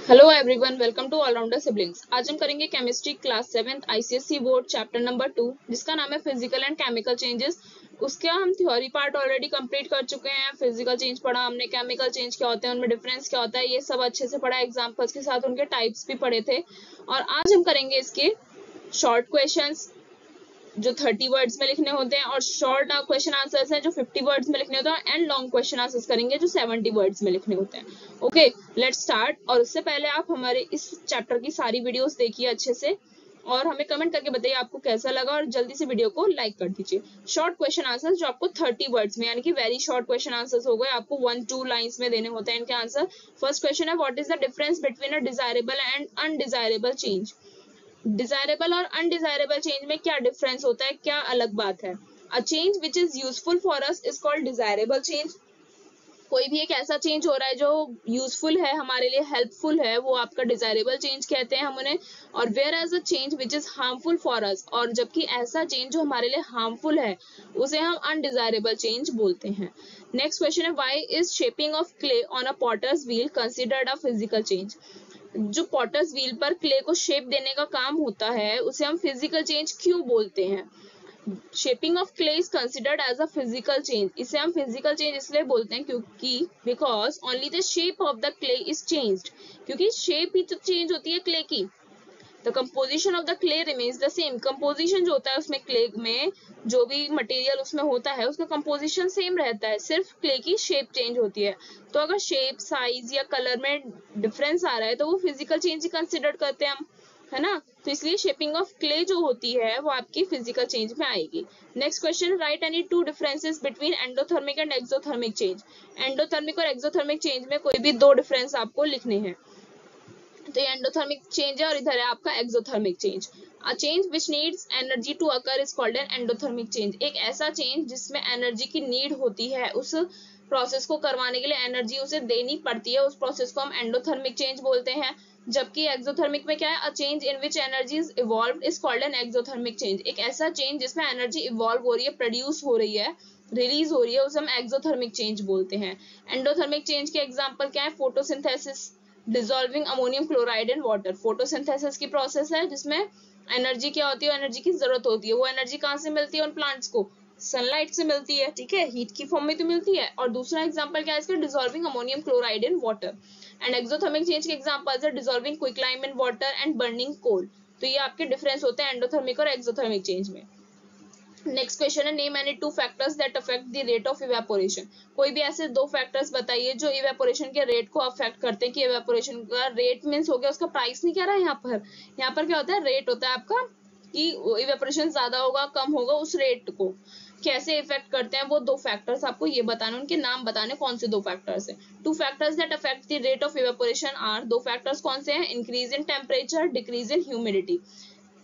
Hello everyone, welcome to allrounder siblings. आज हम करेंगे chemistry class 7th ICSE board chapter number 2, जिसका नाम है फिजिकल एंड केमिकल चेंजेस। उसका हम थ्योरी पार्ट ऑलरेडी कंप्लीट कर चुके हैं। फिजिकल चेंज पढ़ा हमने, केमिकल चेंज क्या होते हैं, उनमें डिफरेंस क्या होता है, ये सब अच्छे से पढ़ा। एग्जांपल्स के साथ उनके टाइप्स भी पढ़े थे। और आज हम करेंगे इसके शॉर्ट क्वेश्चंस जो 30 वर्ड्स में लिखने होते हैं, और शॉर्ट क्वेश्चन आंसर्स हैं जो 50 वर्ड्स में लिखने होते हैं, एंड लॉन्ग क्वेश्चन आंसर्स करेंगे जो 70 वर्ड्स में लिखने होते हैं। Okay, let's start. और उससे पहले आप हमारे इस चैप्टर की सारी वीडियोस देखिए अच्छे से, और हमें कमेंट करके बताइए आपको कैसा लगा, और जल्दी से वीडियो को लाइक कर दीजिए। शॉर्ट क्वेश्चन आंसर्स जो आपको 30 वर्ड्स में, यानी कि वेरी शॉर्ट क्वेश्चन आंसर्स हो गए, आपको 1-2 लाइंस में देने होते हैं इनके आंसर। फर्स्ट क्वेश्चन है, what is the difference between a desirable and undesirable change. Desirable और अनडिजायरेबल चेंज में क्या डिफरेंस होता है, क्या अलग बात है। अ change which is useful for us is called desirable change. कोई भी एक ऐसा चेंज हो रहा है जो यूजफुल है, हमारे लिए हेल्पफुल है, वो आपका डिजायरेबल चेंज कहते हैं हम उन्हें। और whereas a change which is harmful for us, और जबकि ऐसा चेंज जो हमारे लिए हार्मफुल है उसे हम अनडिजायरेबल चेंज बोलते हैं। नेक्स्ट क्वेश्चन है, why is shaping of clay on a potter's wheel considered a physical change. जो पॉटर्स व्हील पर क्ले को शेप देने का काम होता है उसे हम फिजिकल चेंज क्यों बोलते हैं। Shaping of clay is considered as a physical change. इसे हम फिजिकल चेंज इसलिए बोलते हैं क्योंकि because only the shape of the clay is changed. क्योंकि शेप ही तो चेंज होती है क्ले की। The composition of the clay remains the same. Composition जो होता है उसमें, क्ले में जो भी मटेरियल उसमें होता है उसका कंपोजिशन सेम रहता है, सिर्फ क्ले की शेप चेंज होती है। तो अगर शेप, साइज या कलर में डिफरेंस आ रहा है तो वो फिजिकल चेंज ही कंसिडर करते हैं हम, है ना। तो इसलिए शेपिंग ऑफ क्ले जो होती है वो आपकी फिजिकल चेंज में आएगी। Next question, right any two differences between endothermic and exothermic change. Endothermic और एक्सोथर्मिक चेंज में कोई भी दो डिफरेंस आपको लिखने हैं। तो ये एंडोथर्मिक चेंज है और इधर है आपका exothermic change. A change which needs energy to occur is called an endothermic change. एक ऐसा चेंज जिसमें एनर्जी की नीड होती है, उस प्रोसेस को करवाने के लिए एनर्जी उसे देनी पड़ती है, उस प्रोसेस को हम एंडोथर्मिक चेंज बोलते हैं। जबकि एक्सोथर्मिक में क्या है, a change in which energy is evolved is called N exothermic change. एक ऐसा चेंज जिसमें एनर्जी इवॉल्व हो रही है, प्रोड्यूस हो रही है, रिलीज हो रही है, उसे हम एक्सोथर्मिक चेंज बोलते हैं। एंडोथर्मिक चेंज के एग्जांपल क्या है, photosynthesis, dissolving ammonium chloride in water. Photosynthesis की प्रोसेस है जिसमें एनर्जी क्या होती है, एनर्जी की जरूरत होती है। वो एनर्जी कहाँ से मिलती है उन प्लांट्स को, सनलाइट से मिलती है, ठीक है, हीट की फॉर्म में तो मिलती है। और दूसरा एग्जांपल क्या है इसका, dissolving ammonium chloride in water. And exothermic change के एग्जांपल्स है dissolving quicklime in water and burning coal. तो ये आपके डिफरेंस होते हैं एंडोथर्मिक और एक्सोथर्मिक चेंज में। नेक्स्ट क्वेश्चन है, name any two factors that affect the rate of evaporation. कोई भी ऐसे दो फैक्टर्स बताइए जो इवेपोरेशन के रेट को अफेक्ट करते हैं। कि इवेपोरेशन का रेट मींस हो गया, उसका प्राइस नहीं कह रहा है यहाँ पर। यहाँ पर क्या होता है, रेट होता है आपका, कि इवेपोरेशन ज्यादा होगा कम होगा, उस रेट को कैसे इफेक्ट करते हैं वो दो फैक्टर्स आपको ये बताने, उनके नाम बताने कौन से दो फैक्टर्स है। Two factors that affect the rate of evaporation are, दो फैक्टर्स कौन से हैं, increase in temperature, decrease in humidity.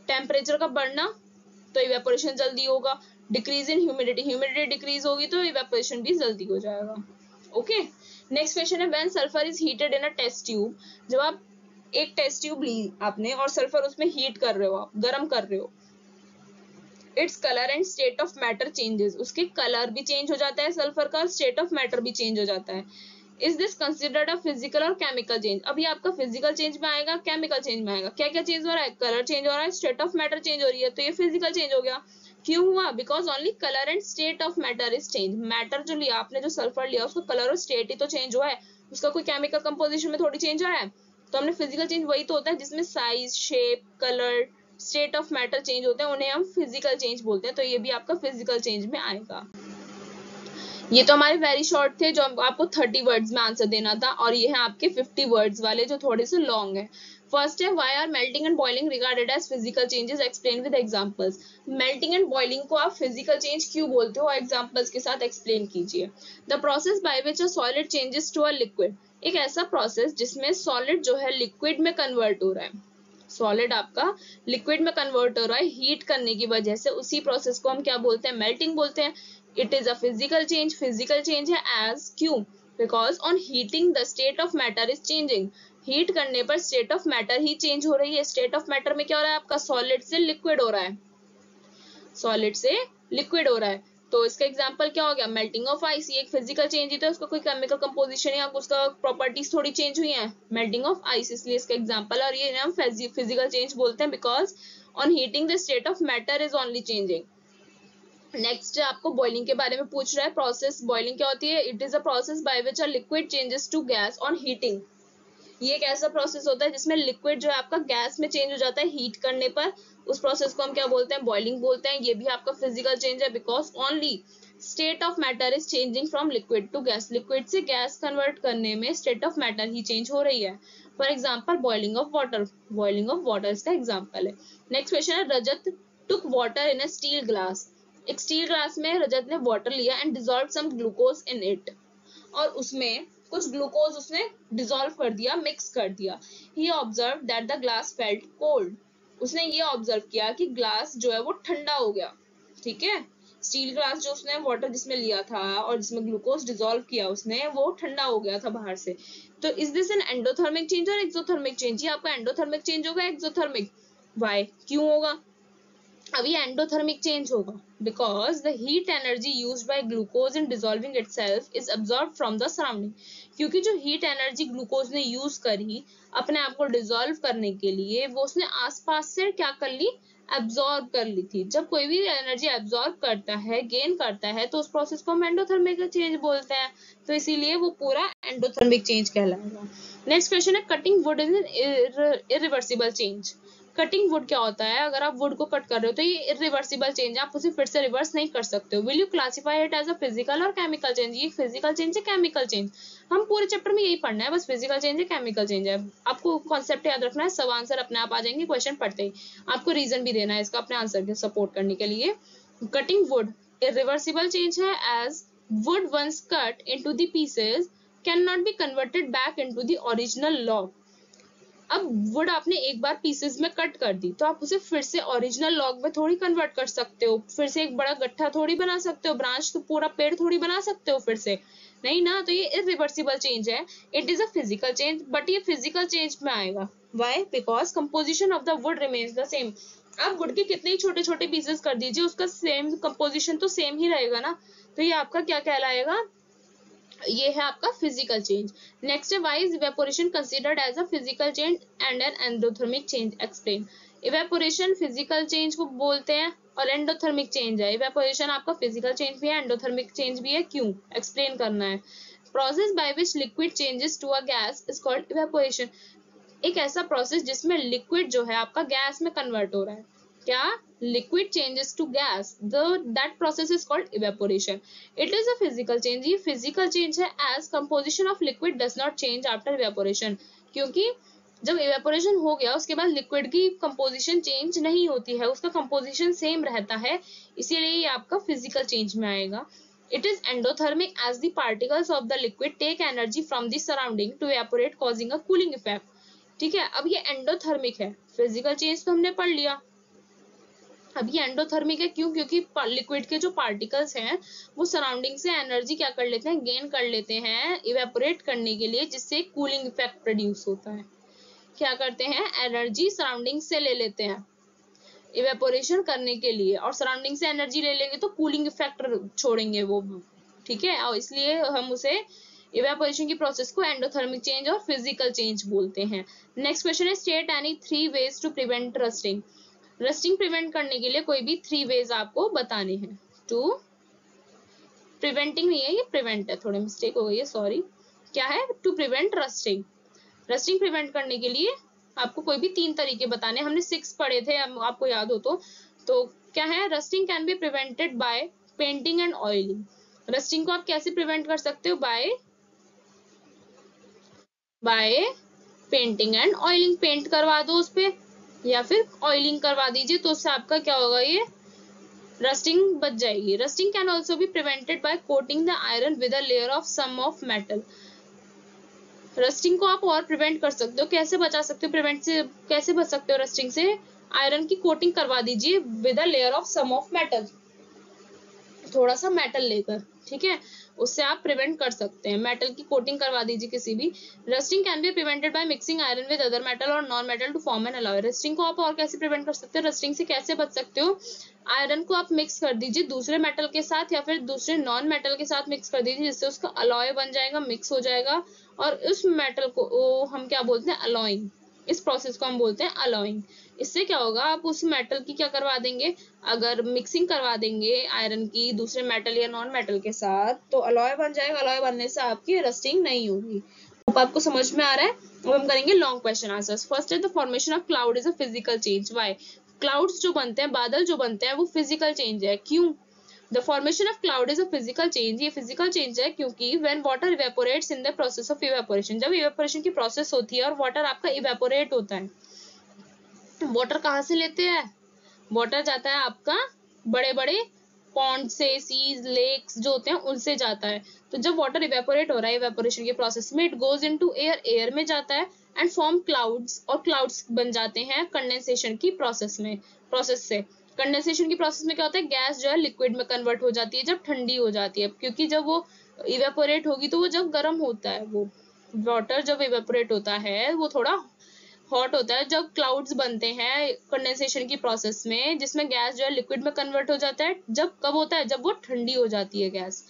Temperature का बढ़ना तो इवेपोरेशन जल्दी होगा, decrease in humidity, humidity decrease होगी तो इवेपोरेशन भी जल्दी हो जाएगा। ओके, नेक्स्ट क्वेश्चन है, when sulphur is heated in a test tube. जब आप एक टेस्ट ट्यूब ली आपने और सल्फर उसमें हीट कर रहे हो, आप गर्म कर रहे हो, its colour and state of matter changes. उसके कलर भी चेंज हो जाता है सल्फर का, स्टेट ऑफ मैटर भी चेंज हो जाता है। Is this considered a physical और केमिकल चेंज। अभी आपका फिजिकल चेंज में आएगा, केमिकल चेंज में आएगा। क्या क्या चेंज हो रहा है, कलर चेंज हो रहा है, स्टेट ऑफ मैटर चेंज हो रही है, तो ये फिजिकल चेंज हो गया। क्यों हुआ, because only colour and state of matter is change. Matter जो लिया आपने, जो सल्फर लिया, उसका कलर और स्टेट ही तो चेंज हुआ है, उसका कोई केमिकल कंपोजिशन में थोड़ी चेंज आया है। तो हमने फिजिकल चेंज वही तो होता है जिसमें size, shape, colour, state of matter change होते हैं, उन्हें हम फिजिकल चेंज बोलते हैं। तो ये भी आपका फिजिकल चेंज में आएगा। ये तो हमारे वेरी शॉर्ट थे जो आपको 30 वर्ड्स में आंसर देना था, और ये हैं आपके 50 वर्ड्स वाले जो थोड़े से लॉन्ग है। फर्स्ट है, why are melting and boiling regarded as physical changes, explain with examples. Melting and boiling को आप फिजिकल चेंज क्यों बोलते हो, एग्जांपल्स के साथ एक्सप्लेन कीजिए। The process by which a solid changes to a liquid. एक ऐसा प्रोसेस जिसमें सॉलिड जो है लिक्विड में कन्वर्ट हो रहा है, सॉलिड आपका लिक्विड में कन्वर्ट हो रहा है हीट करने की वजह से, उसी प्रोसेस को हम क्या बोलते हैं, मेल्टिंग बोलते हैं। It is a physical change, physical change है एज, क्यों, because on heating the state of matter is changing. Heat करने पर स्टेट ऑफ मैटर ही चेंज हो रही है। स्टेट ऑफ मैटर में क्या हो रहा है आपका, सॉलिड से लिक्विड हो रहा है, सॉलिड से लिक्विड हो रहा है। तो इसका एग्जांपल क्या हो गया, मेल्टिंग ऑफ आइस, ये एक फिजिकल चेंज ही था, उसका कोई केमिकल कंपोजिशन या उसका प्रॉपर्टीज थोड़ी चेंज हुई है, मेल्टिंग ऑफ आइस, इसलिए इसका एग्जांपल। और ये हम फिजिकल चेंज बोलते हैं because on heating the state of matter is only changing. Next आपको बॉइलिंग के बारे में पूछ रहा है, प्रोसेस बॉइलिंग क्या होती है, it is a process by which a liquid changes to gas on heating. ये एक ऐसा प्रोसेस होता है जिसमें लिक्विड जो है आपका गैस में चेंज हो जाता है हीट करने पर, उस प्रोसेस को हम क्या बोलते हैं, बॉइलिंग बोलते हैं। ये भी आपका फिजिकल चेंज है because only state of matter is changing from liquid to gas, liquid से गैस कन्वर्ट करने में स्टेट ऑफ मैटर ही चेंज हो रही है। For example boiling of water, boiling of water इसका एग्जाम्पल है। नेक्स्ट क्वेश्चन है, Rajat took water in a steel glass, एक स्टील ग्लास में रजत ने वाटर लिया and dissolve some glucose in it, और उसमें कुछ ग्लूकोज उसने डिसॉल्व कर दिया, मिक्स कर दिया। He observe that the glass felt cold, उसने ये ऑब्जर्व किया कि ग्लास जो है वो ठंडा हो गया। ठीक है, स्टील ग्लास जो उसने वाटर जिसमें लिया था और जिसमें ग्लूकोज डिसॉल्व किया उसने, वो ठंडा हो गया था बाहर से। तो is this N endothermic change और एक्सोथर्मिक चेंज? ये आपका एंडोथर्मिक चेंज होगा, एक्सोथर्मिक? वाई, क्यों होगा? अब ये एंडोथर्मिक चेंज होगा because the heat energy used by glucose in dissolving itself is absorb from the surrounding, क्योंकि जो हीट एनर्जी ग्लूकोज ने यूज करी अपने आप को डिसॉल्व करने के लिए, वो उसने आसपास से क्या कर ली, एब्सॉर्ब कर ली थी। जब कोई भी एनर्जी एब्सॉर्ब करता है, गेन करता है, तो उस प्रोसेस को हम एंडोथर्मिक चेंज बोलते हैं, तो इसीलिए वो पूरा एंडोथर्मिक चेंज कहलाएगा। नेक्स्ट क्वेश्चन है, cutting would is an irreversible change. Cutting would क्या होता है, अगर आप वुड को कट कर रहे हो तो ये इरिवर्सिबल चेंज है, आप उसे फिर से रिवर्स नहीं कर सकते हो। Will you classify it as a physical और केमिकल चेंज? ये फिजिकल चेंज है, केमिकल चेंज? हम पूरे चैप्टर में यही पढ़ना है, बस फिजिकल चेंज है, केमिकल चेंज है। आपको कॉन्सेप्ट याद रखना है, सब आंसर अपने आप आ जाएंगे क्वेश्चन पढ़ते ही। आपको रीजन भी देना है इसका अपने आंसर के सपोर्ट करने के लिए। कटिंग वुड इरिवर्सिबल चेंज है, as wood once cut into the pieces can not be converted back into the original log. अब वुड आपने एक बार पीसेस में कट कर दी, तो आप उसे फिर से ओरिजिनल लॉग में थोड़ी कन्वर्ट कर सकते हो, फिर से एक बड़ा गट्ठा थोड़ी बना सकते हो, ब्रांच तो पूरा पेड़ थोड़ी बना सकते हो फिर से, नहीं ना। तो ये इरिवर्सिबल चेंज है, it is a physical change, but ये फिजिकल चेंज में आएगा। Why? Because composition of the wood remains the same. आप वुड के कितने छोटे छोटे पीसेस कर दीजिए, उसका सेम कंपोजिशन तो सेम ही रहेगा ना, तो ये आपका क्या कहलाएगा, ये है आपका फिजिकल चेंज। नेक्स्ट है, why is evaporation considered as a physical change and an endothermic change? Explain. Evaporation physical change को बोलते हैं और एंडोथर्मिक चेंज है। इवेपोरेशन आपका फिजिकल चेंज भी है, एंडोथर्मिक चेंज भी है, क्यों? एक्सप्लेन करना है। Process by which liquid changes to a gas is called evaporation. एक ऐसा प्रोसेस जिसमें लिक्विड जो है आपका गैस में कन्वर्ट हो रहा है, क्या? Liquid changes to gas, that process is called evaporation. It is a physical change, ये फिजिकल चेंज है, as composition of liquid does not change after evaporation, क्योंकि जब इवेपोरेशन हो गया उसके बाद लिक्विड की कंपोजिशन चेंज नहीं होती है, उसका कंपोजिशन सेम रहता है, इसीलिए ये आपका फिजिकल चेंज में आएगा। It is endothermic as the particles of the liquid take energy from the surrounding to evaporate causing a cooling effect. ठीक है, अब ये एंडोथर्मिक है, फिजिकल चेंज तो हमने पढ़ लिया। अब ये एंडोथर्मिक है, क्यों? क्योंकि लिक्विड के जो पार्टिकल्स हैं वो सराउंडिंग से एनर्जी क्या कर लेते हैं, गेन कर लेते हैं इवेपोरेट करने के लिए, जिससे कूलिंग इफेक्ट प्रोड्यूस होता है। क्या करते हैं, एनर्जी सराउंडिंग से ले लेते हैं इवेपोरेशन करने के लिए, और सराउंडिंग से एनर्जी ले लेंगे तो कूलिंग इफेक्ट छोड़ेंगे वो। ठीक है, और इसलिए हम उसे इवेपोरेशन की प्रोसेस को एंडोथर्मिक चेंज और फिजिकल चेंज बोलते हैं। नेक्स्ट क्वेश्चन है, state any 3 ways to prevent rusting. Rusting prevent करने के लिए कोई भी 3 वेज आपको बताने हैं। टू प्रिवेंटिंग नहीं है, ये प्रिवेंट है, थोड़ी मिस्टेक हो गई है, सॉरी। क्या है? To prevent rusting. Rusting prevent करने के लिए आपको कोई भी 3 तरीके बताने, हमने 6 पढ़े थे, आपको याद हो तो क्या है, rusting can be prevented by painting and oiling. Rusting को आप कैसे प्रिवेंट कर सकते हो? By painting and oiling, paint करवा दो उस पे या फिर ऑयलिंग करवा दीजिए, तो उससे आपका क्या होगा, ये रस्टिंग बच जाएगी। Rusting can also be prevented by coating the iron with a layer of some of metal. Rusting को आप और प्रिवेंट कर सकते हो, कैसे बचा सकते हो, प्रिवेंट से कैसे बच सकते हो रस्टिंग से? आयरन की कोटिंग करवा दीजिए with a layer of some of metal, थोड़ा सा मेटल लेकर, ठीक है, उससे आप प्रिवेंट कर सकते हैं। मेटल की कोटिंग करवा दीजिए किसी भी। Rusting can be prevented by mixing iron with other metal और non metal to form an alloy. Rusting को आप और कैसे प्रिवेंट कर सकते हो, रस्टिंग से कैसे बच सकते हो, आयरन को आप मिक्स कर दीजिए दूसरे मेटल के साथ या फिर दूसरे नॉन मेटल के साथ मिक्स कर दीजिए, जिससे उसका अलॉय बन जाएगा, मिक्स हो जाएगा, और उस मेटल को हम क्या बोलते हैं, अलॉइंग। इस प्रोसेस को हम बोलते हैं अलॉइंग। इससे क्या होगा, आप उस मेटल की क्या करवा देंगे, अगर मिक्सिंग करवा देंगे आयरन की दूसरे मेटल या नॉन मेटल के साथ, तो अलॉय बन जाएगा। अलॉय बनने से आपकी रस्टिंग नहीं होगी। अब आपको समझ में आ रहा है। अब हम करेंगे लॉन्ग क्वेश्चन आंसर्स। फर्स्ट है, the formation of cloud is a physical change. Why? Clouds जो बनते हैं, बादल जो बनते हैं, वो फिजिकल चेंज है। क्यों? The formation of cloud is a physical change. ये फिजिकल चेंज है क्योंकि when water evaporates in the process of evaporation, जब इवेपोरेशन की प्रोसेस होती है और वाटर आपका इवेपोरेट होता है, वाटर कहाँ से लेते हैं, वाटर जाता है आपका बड़े बड़े पॉन्ड से, सीज, लेक्स जो होते हैं उनसे जाता है। तो जब वाटर इवेपोरेट हो रहा है इवेपोरेशन के प्रोसेस में, it goes into air, air में जाता है एंड फॉर्म क्लाउड्स, और क्लाउड्स बन जाते हैं कंडेंसेशन की प्रोसेस में। प्रोसेस से कंडेंसेशन की प्रोसेस में क्या होता है, गैस जो है लिक्विड में कन्वर्ट हो जाती है जब ठंडी हो जाती है, क्योंकि जब वो इवेपोरेट होगी तो वो जब गर्म होता है, वो वाटर जब इवेपोरेट होता है वो थोड़ा हॉट होता है। जब क्लाउड्स बनते हैं कंडेंसेशन की प्रोसेस में, जिसमें गैस जो है लिक्विड में कन्वर्ट हो जाता है, जब कब होता है, जब वो ठंडी हो जाती है gas.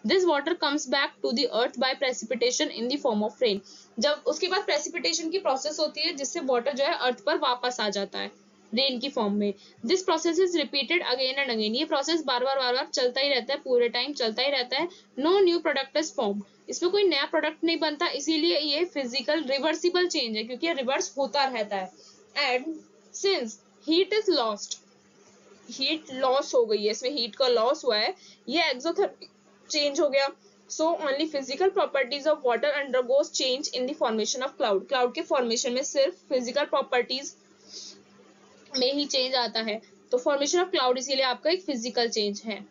This water comes back to the earth by precipitation in the form of rain. जब उसके बाद प्रेसिपिटेशन की प्रोसेस होती है, जिससे वाटर जो है अर्थ पर वापस आ जाता है रेन की फॉर्म में। This process is repeated again and again. ये प्रोसेस बार बार चलता ही रहता है, पूरे टाइम चलता ही रहता है। No new product is formed. इसमें कोई नया प्रोडक्ट नहीं बनता, इसीलिए ये फिजिकल रिवर्सिबल चेंज है, क्योंकि ये रिवर्स होता रहता है। And since heat is lost, heat loss हो गई है, इसमें हीट का लॉस हुआ है, ये एक्सोथर्मिक चेंज हो गया। So only physical properties of water undergoes change in the formation of cloud. Cloud के फॉर्मेशन में सिर्फ फिजिकल प्रॉपर्टीज में ही चेंज आता है। तो फॉर्मेशन ऑफ क्लाउड इसीलिए आपका एक फिजिकल चेंज है।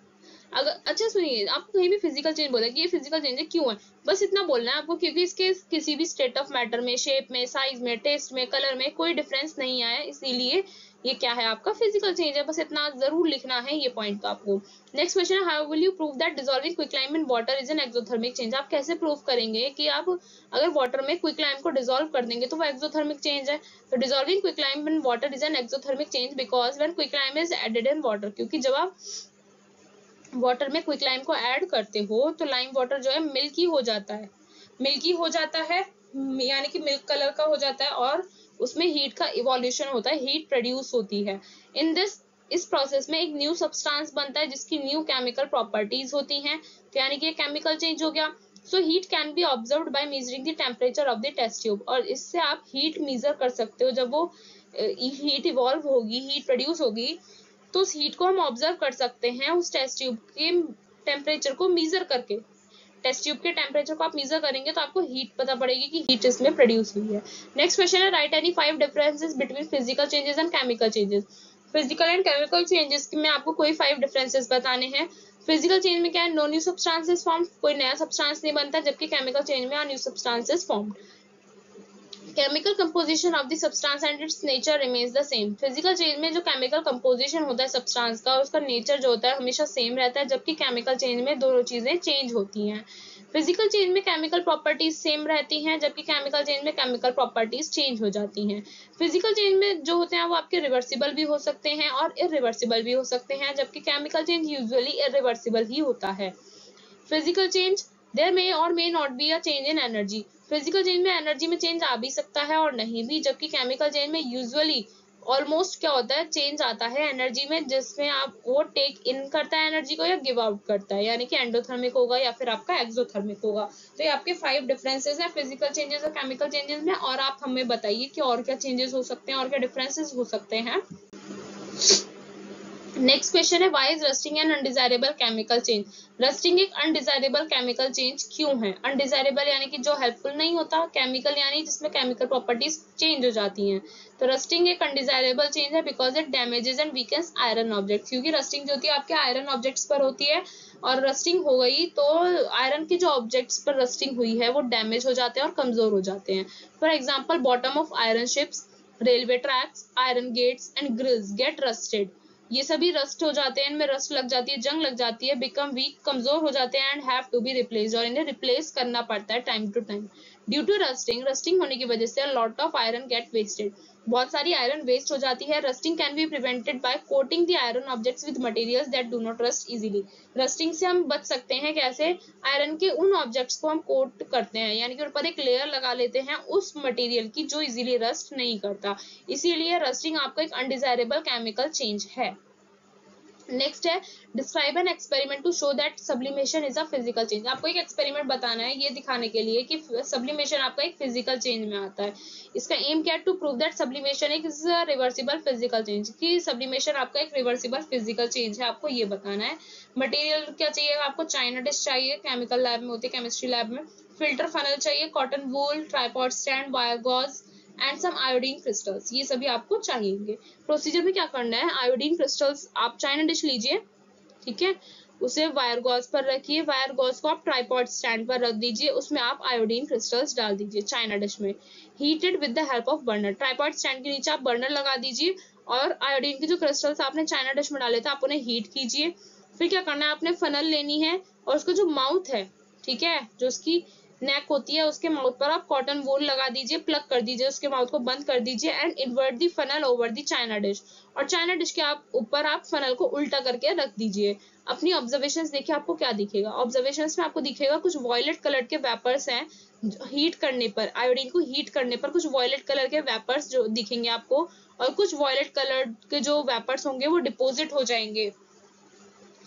अगर अच्छा सुनिए, आपको कहीं भी फिजिकल चेंज बोला कि ये फिजिकल चेंज है, क्यों है, बस इतना बोलना है आपको, क्योंकि इसके किसी भी स्टेट ऑफ मैटर में, शेप में, साइज में, टेस्ट में, कलर में कोई डिफरेंस नहीं आया, इसीलिए ये क्या है, आपका फिजिकल चेंज है। बस इतना जरूर लिखना है ये पॉइंट तो आपको। नेक्स्ट क्वेश्चन है, how will you prove that dissolving quicklime in water is an exothermic change. आप कैसे प्रूव करेंगे कि आप अगर वाटर में क्विकलाइम को डिसॉल्व कर देंगे तो वो एक्सोथर्मिक चेंज है। तो dissolving quicklime in water is an exothermic change because when quicklime is added in water, क्योंकि जब आप वाटर में क्विक लाइम को ऐड करते हो तो लाइम वाटर जो है मिल्की हो जाता है, मिल्की हो जाता है, यानी कि मिल्क कलर का हो जाता है, और उसमें हीट का इवोल्यूशन होता है, हीट प्रोड्यूस होती है। इन दिस, इस प्रोसेस में एक न्यू सब्सटेंस बनता है जिसकी न्यू केमिकल प्रॉपर्टीज होती हैं, तो यानी कि केमिकल चेंज हो गया। So heat can be observed by measuring the temperature of the test tube, और इससे आप हीट मेजर कर सकते हो। जब वो हीट इवॉल्व होगी, हीट प्रोड्यूस होगी, तो उस हीट को हम ऑब्जर्व कर सकते हैं उस टेस्ट ट्यूब के टेम्परेचर को मीजर करके। टेस्ट ट्यूब के टेम्परेचर को आप मीजर करेंगे तो आपको हीट पता पड़ेगी कि हीट इसमें प्रोड्यूस हुई है। नेक्स्ट क्वेश्चन है, right any 5 differences between physical changes and chemical changes. Physical and chemical changes में आपको कोई 5 डिफरेंसेस बताने हैं। फिजिकल चेंज में क्या है, नो न्यू सब्सटेंसेस फॉर्म, कोई नया सब्सटेंस नहीं बनता, जबकि केमिकल चेंज में new substances formed. Chemical composition of the substance and it's nature remains the same. Physical change में जो केमिकल कंपोजिशन होता है सब्सटेंस का, उसका नेचर जो होता है हमेशा सेम रहता है, जबकि केमिकल चेंज में दोनों चीजें चेंज होती हैं। फिजिकल चेंज में केमिकल प्रॉपर्टीज सेम रहती हैं, जबकि केमिकल चेंज में केमिकल प्रॉपर्टीज चेंज हो जाती हैं। फिजिकल चेंज में जो होते हैं वो आपके रिवर्सिबल भी हो सकते हैं और इरिवर्सिबल भी हो सकते हैं, जबकि केमिकल चेंज यूजुअली इरिवर्सिबल ही होता है। फिजिकल चेंज, देयर मे और may not be a change in energy. Physical change में एनर्जी में चेंज आ भी सकता है और नहीं भी, जबकि केमिकल चेंज में यूजुअली ऑलमोस्ट क्या होता है, चेंज आता है एनर्जी में, जिसमें आप वो टेक इन करता है एनर्जी को या गिव आउट करता है, यानी कि एंडोथर्मिक होगा या फिर आपका एक्सोथर्मिक होगा। तो ये आपके 5 डिफरेंसेस हैं फिजिकल चेंजेस और केमिकल चेंजेस में। और आप हमें बताइए कि और क्या चेंजेस हो सकते हैं और क्या डिफरेंसेस हो सकते हैं। नेक्स्ट क्वेश्चन है, why is rusting an undesirable chemical change. Rusting एक अनडिजायरेबल केमिकल चेंज क्यों है। अनडिजायरेबल यानी कि जो हेल्पफुल नहीं होता, केमिकल यानी जिसमें केमिकल प्रॉपर्टीज चेंज हो जाती हैं। तो रस्टिंग एक अनडिजायरेबल चेंज है because it damages and weakens iron objects, क्योंकि रस्टिंग जो होती है आपके आयरन ऑब्जेक्ट्स पर होती है, और रस्टिंग हो गई तो आयरन के जो ऑब्जेक्ट्स पर रस्टिंग हुई है वो डैमेज हो जाते हैं और कमजोर हो जाते हैं। For example, bottom of iron ships, railway tracks, iron gates and grills get rusted. ये सभी रस्ट हो जाते हैं, इनमें रस्ट लग जाती है, जंग लग जाती है, बिकम वीक, कमजोर हो जाते हैं, and have to be replaced, और इन्हें रिप्लेस करना पड़ता है time to time. Due to rusting, rusting होने की वजह से lot of iron get wasted, बहुत सारी आयरन वेस्ट हो जाती है। Rusting can be prevented by coating the iron objects with materials that do not rust easily. Rusting से हम बच सकते हैं कैसे? आयरन के उन ऑब्जेक्ट्स को हम कोट करते हैं, यानी कि ऊपर एक लेयर लगा लेते हैं उस मटेरियल की जो इजीली रस्ट नहीं करता, इसीलिए रस्टिंग आपका एक अनडिजायरेबल केमिकल चेंज है। नेक्स्ट है describe an experiment to show that sublimation is a physical change. आपको एक एक्सपेरिमेंट बताना है ये दिखाने के लिए कि सब्लिमेशन आपका एक फिजिकल चेंज में आता है। इसका एम क्या है? To prove that sublimation is a reversible physical change, कि सब्लिमेशन आपका एक रिवर्सिबल फिजिकल चेंज है, आपको ये बताना है। मटेरियल क्या चाहिए आपको? चाइना डिश चाहिए, केमिकल लैब में होती है, केमिस्ट्री लैब में। फिल्टर फनल चाहिए, cotton wool, tripod stand, wire gauze and some iodine crystals, ये सभी आपको चाहिए। प्रोसीजर में क्या करना है? आयोडीन क्रिस्टल्स, आप चाइना डिश लीजिए, ठीक है, उसे वायर गॉज पर रखिए, वायर गॉज को आप ट्राइपॉड स्टैंड पर रख दीजिए, उसमें आप आयोडीन क्रिस्टल्स डाल दीजिए चाइना डिश में। Heated with the help of burner, tripod stand के नीचे आप बर्नर लगा दीजिए और आयोडीन के जो क्रिस्टल्स आपने चाइना डिश में डाले थे आप उन्हें हीट कीजिए। फिर क्या करना है? आपने फनल लेनी है और उसका जो माउथ है, ठीक है, जो उसकी नेक होती है, उसके माउथ पर आप कॉटन वूल लगा दीजिए, प्लग कर दीजिए, उसके माउथ को बंद कर दीजिए and invert the funnel over the China dish, और चाइना डिश के आप ऊपर आप फनल को उल्टा करके रख दीजिए। अपनी ऑब्जर्वेशंस देखिए आपको क्या दिखेगा। ऑब्जर्वेशंस में आपको दिखेगा कुछ वॉयलेट कलर के वेपर्स हैं, हीट करने पर, आयोडीन को हीट करने पर कुछ वॉयलेट कलर के वेपर्स जो दिखेंगे आपको, और कुछ वॉयलेट कलर के जो वेपर्स होंगे वो डिपोजिट हो जाएंगे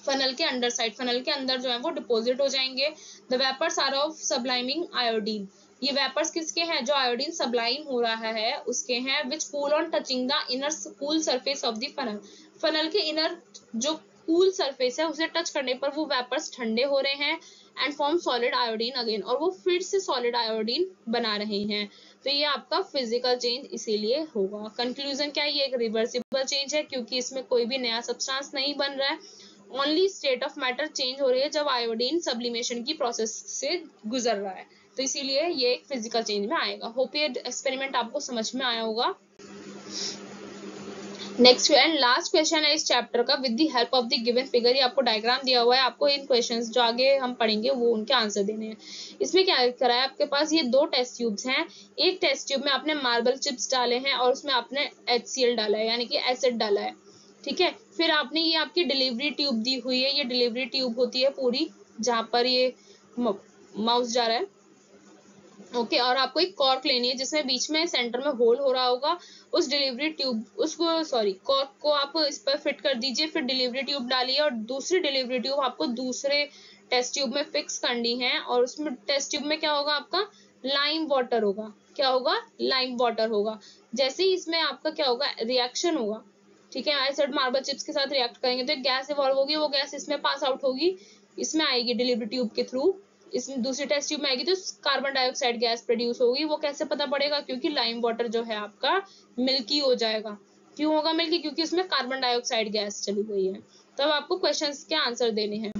फनल के अंडर साइड, फनल के अंदर जो है वो डिपोजिट हो जाएंगे। The vapours are of subliming iodine, ये वेपर्स किसके हैं? जो आयोडीन सब्लाइम हो रहा है उसके हैं। Which cool on touching the inner cool surface of the funnel, funnel के इनर जो कूल सरफेस है उसे टच करने पर वो वेपर्स ठंडे हो रहे हैं and form solid iodine again, और वो फिर से सॉलिड आयोडीन बना रहे हैं। तो ये आपका फिजिकल चेंज इसीलिए होगा। कंक्लूजन क्या है? ये एक रिवर्सिबल चेंज है क्योंकि इसमें कोई भी नया सब्सटेंस नहीं बन रहा है, only state of matter change हो रही है जब आयोडीन सब्लिमेशन की प्रोसेस से गुजर रहा है, तो इसीलिए ये एक फिजिकल चेंज में आएगा। होप ये एक्सपेरिमेंट आपको समझ में आया होगा। नेक्स्ट एंड लास्ट क्वेश्चन है इस चैप्टर का, with the help of the given figure, ये आपको डायग्राम दिया हुआ है, आपको इन क्वेश्चंस जो आगे हम पढ़ेंगे वो उनके आंसर देने हैं। इसमें क्या करा है आपके पास? ये दो टेस्ट ट्यूब्स हैं, एक टेस्ट ट्यूब में आपने मार्बल चिप्स डाले हैं और उसमें आपने HCl डाला है, यानी कि एसिड डाला है, ठीक है। फिर आपने ये आपकी डिलीवरी ट्यूब दी हुई है, ये डिलीवरी ट्यूब होती है पूरी जहाँ पर ये माउस जा रहा है, ओके। और आपको एक कॉर्क लेनी है जिसमें बीच में सेंटर में होल हो रहा होगा, उस डिलीवरी ट्यूब उसको कॉर्क को आप इस पर फिट कर दीजिए, फिर डिलीवरी ट्यूब डालिए और दूसरी डिलीवरी ट्यूब आपको दूसरे टेस्ट ट्यूब में फिक्स करनी है, और उसमें टेस्ट ट्यूब में क्या होगा? आपका लाइम वाटर होगा। क्या होगा? लाइम वाटर होगा। जैसे ही इसमें आपका क्या होगा? रिएक्शन होगा, ठीक है, एसिड मार्बल चिप्स के साथ रिएक्ट करेंगे तो एक गैस इवॉल्व होगी, वो गैस इसमें पास आउट होगी, इसमें आएगी डिलीवरी ट्यूब के थ्रू, इसमें दूसरी टेस्ट ट्यूब में आएगी तो कार्बन डाइऑक्साइड गैस प्रोड्यूस होगी। वो कैसे पता पड़ेगा? क्योंकि लाइम वाटर जो है आपका मिल्की हो जाएगा। क्यों होगा मिल्की? क्योंकि उसमें कार्बन डाइऑक्साइड गैस चली गई है। तब आपको क्वेश्चंस के आंसर देने हैं।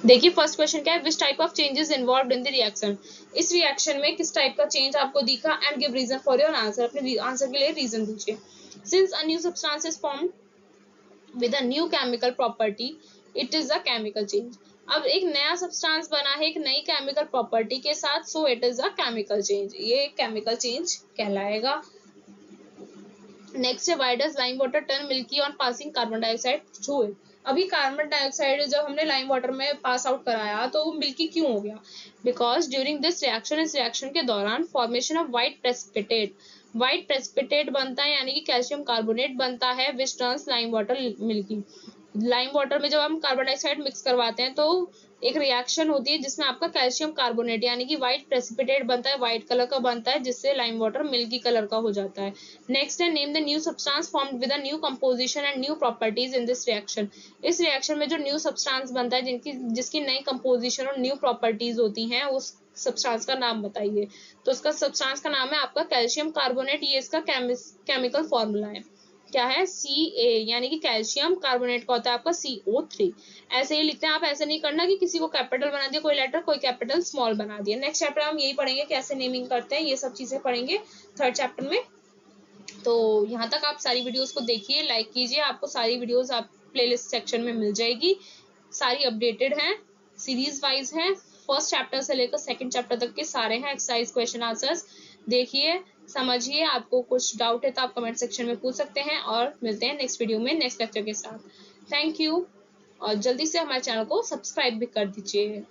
देखिए फर्स्ट क्वेश्चन क्या है? Which type of changes involved in the reaction, इस रिएक्शन में किस टाइप का चेंज आपको दिखा, and give reason for your answer, अपने आंसर के लिए रीजन दीजिए। Since a new substance is formed with a new chemical property, it is a chemical change। अब एक नया सब्सटेंस बना है एक नई केमिकल प्रॉपर्टी के साथ, so it is a chemical change, ये केमिकल चेंज कहलाएगा। नेक्स्ट है why does lime water turn milky on passing carbon dioxide through it. अभी कार्बन डाइऑक्साइड जब हमने लाइम वाटर में पास आउट कराया तो वो मिल्की क्यों हो गया? बिकॉज ड्यूरिंग दिस रिएक्शन, इस रिएक्शन के दौरान formation of white precipitate, white precipitate बनता है यानी कि कैल्शियम कार्बोनेट बनता है, which turns lime water milky. Lime water में जब हम कार्बन डाइऑक्साइड मिक्स करवाते हैं तो एक रिएक्शन होती है जिसमें आपका कैल्शियम कार्बोनेट यानी कि व्हाइट प्रेसिपिटेट बनता है, व्हाइट कलर का बनता है, जिससे लाइम वाटर मिल्की कलर का हो जाता है। नेक्स्ट है name the new substance formed with a new composition and new properties in this reaction. इस रिएक्शन में जो न्यू सब्सटेंस बनता है जिसकी नई कंपोजिशन और न्यू प्रॉपर्टीज होती हैं, उस सब्सटेंस का नाम बताइए। तो उसका सब्सटेंस का नाम है आपका कैल्शियम कार्बोनेट, ये इसका केमिकल फॉर्मूला है। क्या है? Ca, यानी कि कैल्शियम कार्बोनेट का होता है आपका CO3। ऐसे ही लिखते हैं आप, ऐसे नहीं करना कि किसी को कैपिटल बना दिया कोई लेटर, कोई कैपिटल स्मॉल बना दिया। नेक्स्ट चैप्टर हम यही पढ़ेंगे कैसे नेमिंग करते हैं, ये सब चीजें पढ़ेंगे थर्ड चैप्टर में। तो यहाँ तक आप सारी वीडियोस को देखिए, लाइक कीजिए, आपको सारी वीडियोस आप प्लेलिस्ट सेक्शन में मिल जाएगी। सारी अपडेटेड हैं, सीरीज वाइज हैं, फर्स्ट चैप्टर से लेकर सेकंड चैप्टर तक के सारे हैं एक्सरसाइज क्वेश्चन आंसर्स। देखिए, समझिए, आपको कुछ डाउट है तो आप कमेंट सेक्शन में पूछ सकते हैं और मिलते हैं नेक्स्ट वीडियो में नेक्स्ट लेक्चर के साथ। थैंक यू, और जल्दी से हमारे चैनल को सब्सक्राइब भी कर दीजिए।